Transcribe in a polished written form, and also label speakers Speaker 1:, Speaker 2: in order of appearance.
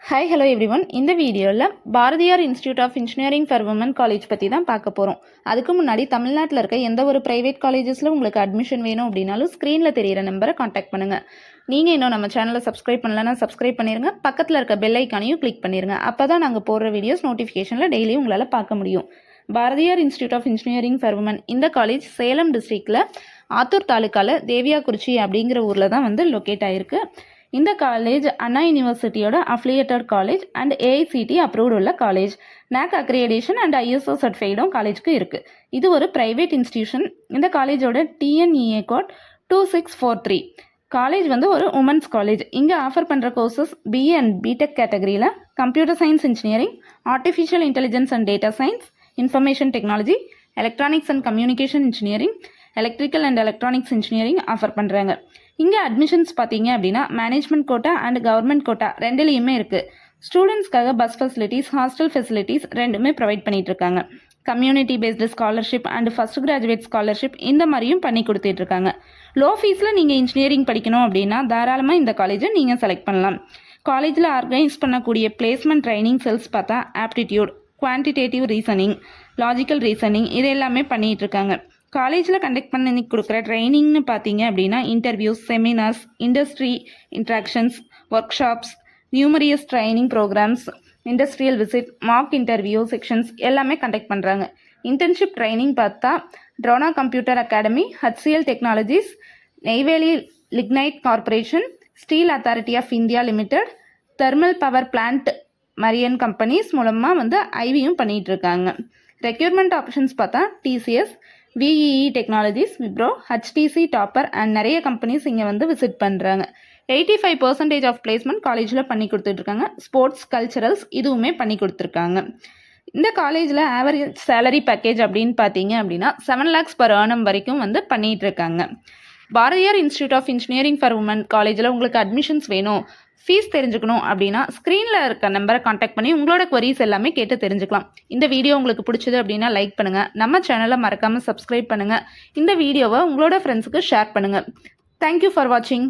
Speaker 1: Hi hello everyone. இந்த வீடியோவில் Bharathiyar institute of engineering for women college பற்றி தான் பார்க்க போகிறோம். அதுக்கு முன்னாடி தமிழ்நாட்டில் இருக்க எந்த ஒரு ப்ரைவேட் காலேஜஸில் உங்களுக்கு அட்மிஷன் வேணும் அப்படின்னாலும் ஸ்க்ரீனில் தெரியிற நம்பரை காண்டாக்ட் பண்ணுங்கள். நீங்கள் இன்னும் நம்ம சேனலை சப்ஸ்கிரைப் பண்ணலன்னா சப்ஸ்கிரைப் பண்ணிடுங்க. பக்கத்தில் இருக்க பெல் ஐக்கானையும் கிளிக் பண்ணிடுங்க. அப்போ தான் நாங்கள் போடுற வீடியோஸ் நோட்டிஃபிகேஷனில் டெய்லியும் உங்களால் பார்க்க முடியும். Bharathiyar institute of engineering for women இந்த காலேஜ் சேலம் டிஸ்ட்ரிக்டில் ஆத்தூர் தாலுக்காவில் தேவியாக்குறிச்சி அப்படிங்கிற ஊரில் தான் லொக்கேட் ஆகிருக்கு. இந்த காலேஜ் அண்ணா யூனிவர்சிட்டியோட affiliated college and AICTE approved உள்ள college. NAC accreditation and ISO சர்டிஃபைடும் காலேஜுக்கு இருக்குது. இது ஒரு ப்ரைவேட் இன்ஸ்டியூஷன். இந்த காலேஜோட TNEA கோட் 2643. காலேஜ் ஒரு உமன்ஸ் காலேஜ். இங்கே ஆஃபர் பண்ணுற கோர்சஸ் BA அண்ட் BTech கேட்டகரியில் computer science engineering, artificial intelligence and data science, information technology, electronics and communication engineering, electrical and electronics engineering offer பண்ணுறாங்க. இங்கே admissions பார்த்தீங்க அப்படின்னா management quota and government quota ரெண்டுலேயுமே இருக்குது. ஸ்டூடெண்ட்ஸ்க்காக bus facilities, hostel facilities ரெண்டுமே provide பண்ணிட்டு இருக்காங்க. Community based scholarship and first graduate scholarship இந்த மாதிரியும் பண்ணி கொடுத்துட்ருக்காங்க. லோ ஃபீஸில் நீங்கள் இன்ஜினியரிங் படிக்கணும் அப்படின்னா தாராளமாக இந்த காலேஜை நீங்கள் செலக்ட் பண்ணலாம். காலேஜில் ஆர்கனைஸ் பண்ணக்கூடிய பிளேஸ்மெண்ட் ட்ரைனிங் செல்ஸ் பார்த்தா aptitude, quantitative reasoning, logical reasoning இது எல்லாமே பண்ணிகிட்டு இருக்காங்க. காலேஜில் கண்டக்ட் பண்ணி கொடுக்குற ட்ரைனிங்னு பார்த்தீங்க அப்படின்னா interviews, seminars, industry interactions, workshops, numerous training programs, industrial visit, mock interview sections எல்லாமே கண்டக்ட் பண்ணுறாங்க. இன்டர்ன்ஷிப் ட்ரைனிங் பார்த்தா Drona computer academy, HCL technologies, Neyveli lignite corporation, steel authority of India limited, thermal power plant மரியன் companies மூலமாக ஐவியும் பண்ணிகிட்டு இருக்காங்க. Requirement options பார்த்தா TCS, VEE technologies, Wipro, HTC டாப்பர் அண்ட் நிறைய கம்பெனிஸ் இங்கே விசிட் பண்ணுறாங்க. 85% ஆஃப் பிளேஸ்மெண்ட் காலேஜில் பண்ணி கொடுத்துட்ருக்காங்க. ஸ்போர்ட்ஸ், கல்ச்சரல்ஸ் இதுவுமே பண்ணி கொடுத்துருக்காங்க. இந்த காலேஜில் ஆவரேஜ் சேலரி பேக்கேஜ் அப்படின்னு பார்த்தீங்க அப்படின்னா 7 lakhs per annum வரைக்கும் பண்ணிகிட்ருக்காங்க. Bharathiyar institute of engineering for women காலேஜில் உங்களுக்கு அட்மிஷன்ஸ் வேணும், ஃபீஸ் தெரிஞ்சுக்கணும் அப்படின்னா ஸ்க்ரீனில் இருக்க நம்பரை காண்டாக்ட் பண்ணி உங்களோட குவரிஸ் எல்லாமே கேட்டு தெரிஞ்சுக்கலாம். இந்த வீடியோ உங்களுக்கு பிடிச்சது அப்படின்னா லைக் பண்ணுங்கள். நம்ம சேனலை மறக்காமல் சப்ஸ்கிரைப் பண்ணுங்கள். இந்த வீடியோவை உங்களோட ஃப்ரெண்ட்ஸுக்கு ஷேர் பண்ணுங்கள். தேங்க்யூ ஃபார் வாட்சிங்.